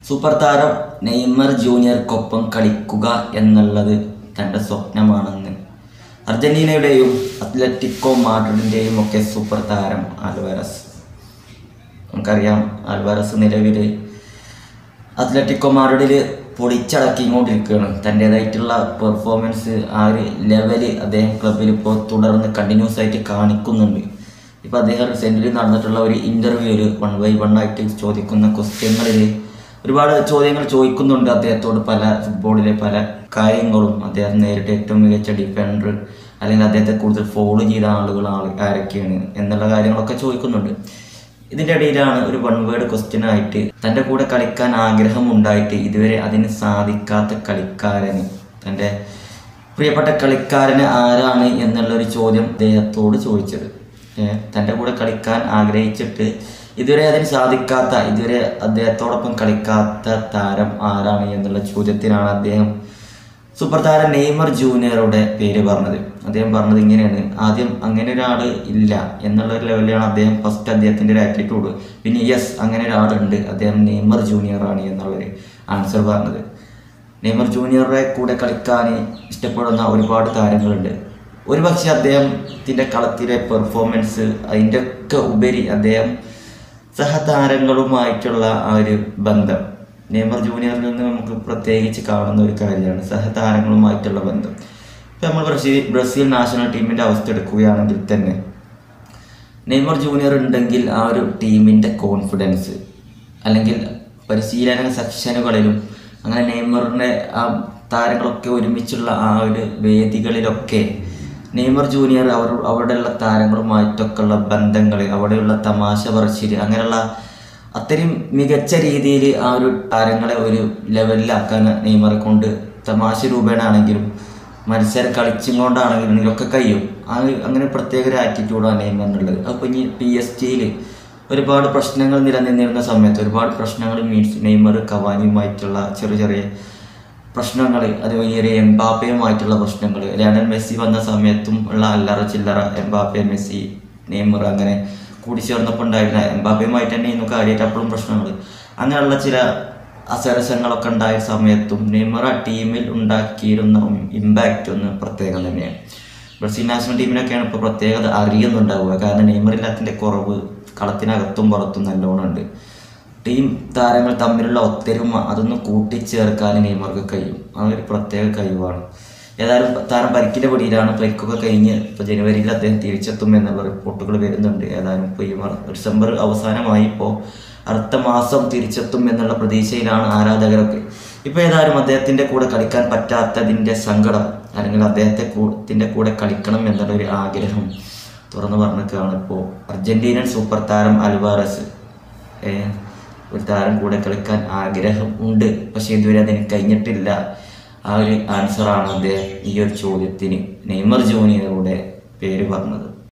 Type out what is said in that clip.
Super താരം Neymar ജൂനിയർക്കൊപ്പം കളിക്കുക എന്നുള്ളത് തൻ്റെ സ്വപ്നമാണെന്ന് അർജന്റീനയുടെയും അത്ലറ്റിക്കോ മാഡ്രിഡിൻ്റെയും ഒക്കെ സൂപ്പർ താരം ആൽവാരസ്. നമുക്കറിയാം, ആൽവാരസ് നിലവിൽ അത്ലറ്റിക്കോ മാഡ്രിഡിൽ പൊളിച്ചടക്കിക്കൊണ്ടിരിക്കുകയാണ്. തൻ്റേതായിട്ടുള്ള പെർഫോമൻസ് ആ ഒരു ലെവല് അദ്ദേഹം ക്ലബിൽ ഇപ്പോൾ തുടർന്ന് കണ്ടിന്യൂസ് ആയിട്ട് കാണിക്കുന്നുണ്ട്. ഇപ്പോൾ അദ്ദേഹം സെൻറ്റിൽ നടന്നിട്ടുള്ള ഒരു ഇൻ്റർവ്യൂവിൽ 1x1 ആയിട്ട് ചോദിക്കുന്ന ക്വസ്റ്റ്യങ്ങളിൽ ഒരുപാട് ചോദ്യങ്ങൾ ചോദിക്കുന്നുണ്ട് അദ്ദേഹത്തോട്. ഫുട്ബോളിലെ പല കാര്യങ്ങളും, അദ്ദേഹം നേരിട്ട് ഏറ്റവും മികച്ച ഡിഫൻഡർ അല്ലെങ്കിൽ അദ്ദേഹത്തെ കൂടുതൽ ഫോളോ ചെയ്ത ആളുകൾ ആരൊക്കെയാണ് എന്നുള്ള കാര്യങ്ങളൊക്കെ ചോദിക്കുന്നുണ്ട്. ഇതിൻ്റെ ഇടയിലാണ് ഒരു 1 വേർഡ് ക്വസ്റ്റ്യനായിട്ട് തൻ്റെ കൂടെ കളിക്കാൻ ആഗ്രഹമുണ്ടായിട്ട് ഇതുവരെ അതിന് സാധിക്കാത്ത കളിക്കാരന്, തൻ്റെ പ്രിയപ്പെട്ട കളിക്കാരന് ആരാണ് എന്നുള്ളൊരു ചോദ്യം അദ്ദേഹത്തോട് ചോദിച്ചത്. തൻ്റെ കൂടെ കളിക്കാൻ ആഗ്രഹിച്ചിട്ട് ഇതുവരെ അതിന് സാധിക്കാത്ത, ഇതുവരെ അദ്ദേഹത്തോടൊപ്പം കളിക്കാത്ത താരം ആരാണ് എന്നുള്ള ചോദ്യത്തിനാണ് അദ്ദേഹം സൂപ്പർ താരം നെയ്മർ ജൂനിയറുടെ പേര് പറഞ്ഞത്. അദ്ദേഹം പറഞ്ഞത് ഇങ്ങനെയാണ്: ആദ്യം അങ്ങനെ ഒരാൾ ഇല്ല എന്നുള്ളൊരു ലെവലിലാണ് അദ്ദേഹം ഫസ്റ്റ് അദ്ദേഹത്തിൻ്റെ ഒരു ആറ്റിറ്റ്യൂഡ്. പിന്നെ യെസ്, അങ്ങനെ ഒരാളുണ്ട്, അദ്ദേഹം നെയ്മർ ജൂനിയറാണ് എന്നുള്ളൊരു ആൻസർ പറഞ്ഞത്. നെയ്മർ ജൂനിയറുടെ കൂടെ കളിക്കാൻ ഇഷ്ടപ്പെടുന്ന ഒരുപാട് താരങ്ങളുണ്ട്. ഒരുപക്ഷെ അദ്ദേഹത്തിൻ്റെ കളത്തിലെ പെർഫോമൻസ്, അതിൻ്റെ ഒക്കെ ഉപരി അദ്ദേഹം സഹതാരങ്ങളുമായിട്ടുള്ള ആ ഒരു ബന്ധം, നെയ്മർ ജൂനിയറിൽ നിന്ന് നമുക്ക് പ്രത്യേകിച്ച് കാണുന്ന ഒരു കാര്യമാണ് സഹതാരങ്ങളുമായിട്ടുള്ള ബന്ധം. ഇപ്പം നമ്മൾ ബ്രസീൽ നാഷണൽ ടീമിൻ്റെ അവസ്ഥ എടുക്കുകയാണെങ്കിൽ തന്നെ നെയ്മർ ജൂനിയർ ഉണ്ടെങ്കിൽ ആ ഒരു ടീമിൻ്റെ കോൺഫിഡൻസ്, അല്ലെങ്കിൽ പരിശീലന സെക്ഷനുകളിലും അങ്ങനെ നെയ്മറിൻ്റെ ആ താരങ്ങളൊക്കെ ഒരുമിച്ചുള്ള ആ ഒരു വേദികളിലൊക്കെ നെയ്മർ ജൂനിയർ അവിടെയുള്ള താരങ്ങളുമായിട്ടൊക്കെയുള്ള ബന്ധങ്ങൾ, അവിടെയുള്ള തമാശ പറച്ചിൽ, അങ്ങനെയുള്ള അത്രയും മികച്ച രീതിയിൽ ആ ഒരു താരങ്ങളെ ഒരു ലെവലിലാക്കാൻ നെയ്മറെ കൊണ്ട് തമാശ രൂപേണാണെങ്കിലും മത്സരം കളിച്ചും കൊണ്ടാണെങ്കിലും ഇതിലൊക്കെ കഴിയും. അങ്ങനെ പ്രത്യേക ഒരു ആറ്റിറ്റ്യൂഡാണ് നെയ്മറിനുള്ളത്. അപ്പോൾ ഇനി PSG ഒരുപാട് പ്രശ്നങ്ങൾ നിലനിന്നിരുന്ന സമയത്ത്, ഒരുപാട് പ്രശ്നങ്ങൾ മീൻസ് നെയ്മർ കവാനിയുമായിട്ടുള്ള ചെറിയ ചെറിയ പ്രശ്നങ്ങൾ, അതുപോലെ എംബാപ്പയുമായിട്ടുള്ള പ്രശ്നങ്ങൾ, ലയണൽ മെസ്സി വന്ന സമയത്തും ഉള്ള അല്ലറ ചില്ലറ എംബാപ്പെ, മെസ്സി, നെയ്മർ അങ്ങനെ കൂടിച്ചേർന്നപ്പോൾ ഉണ്ടായിരുന്ന എംബാപ്പയുമായിട്ട് തന്നെ ഇന്ന് കാര്യമായിട്ട് അപ്പോഴും പ്രശ്നങ്ങൾ, അങ്ങനെയുള്ള ചില അസരസങ്ങളൊക്കെ ഉണ്ടായ സമയത്തും നെയ്മർ ആ ടീമിൽ ഉണ്ടാക്കിയിരുന്ന ഇമ്പാക്റ്റ് ഒന്ന് പ്രത്യേകം തന്നെയാണ്. ബ്രസീൽ നാഷണൽ ടീമിനൊക്കെയാണ് ഇപ്പോൾ പ്രത്യേകത അറിയുന്നുണ്ടാവുക. കാരണം നെയ്മറില്ലാത്തതിൻ്റെ കുറവ് കളത്തിനകത്തും പുറത്തും നല്ലോണം ഉണ്ട്. ടീം താരങ്ങൾ തമ്മിലുള്ള ഒത്തൊരുമ അതൊന്ന് കൂട്ടിച്ചേർക്കാൻ നെയ്മർക്ക് കഴിയും. അതൊരു പ്രത്യേക കഴിവാണ്. ഏതായാലും താരം പരിക്കിൻ്റെ പിടിയിലാണ്. പരിക്കൊക്കെ കഴിഞ്ഞ് ഇപ്പോൾ ജനുവരിയിൽ അദ്ദേഹം തിരിച്ചെത്തും എന്നുള്ള റിപ്പോർട്ടുകൾ വരുന്നുണ്ട്. ഏതായാലും ഇപ്പോൾ ഈ ഡിസംബർ അവസാനമായി, ഇപ്പോൾ അടുത്ത മാസം തിരിച്ചെത്തും എന്നുള്ള പ്രതീക്ഷയിലാണ് ആരാധകരൊക്കെ. ഇപ്പോൾ ഏതായാലും അദ്ദേഹത്തിൻ്റെ കൂടെ കളിക്കാൻ പറ്റാത്തതിൻ്റെ സങ്കടം, അല്ലെങ്കിൽ അദ്ദേഹത്തിൻ്റെ കൂടെ കളിക്കണം എന്നുള്ളൊരു ആഗ്രഹം തുറന്നു പറഞ്ഞിട്ടാണ് ഇപ്പോൾ അർജന്റീനൻ സൂപ്പർ താരം ആൽവാരസ്. ഒരു താരം കൂടെ കളിക്കാൻ ആഗ്രഹം ഉണ്ട്, പക്ഷേ ഇതുവരെ അതിന് കഴിഞ്ഞിട്ടില്ല. ആ ഒരു ആൻസറാണ് അദ്ദേഹം ഈ ഒരു ചോദ്യത്തിന് നെയ്മർ ജൂനിയറുടെ പേര് പറഞ്ഞത്.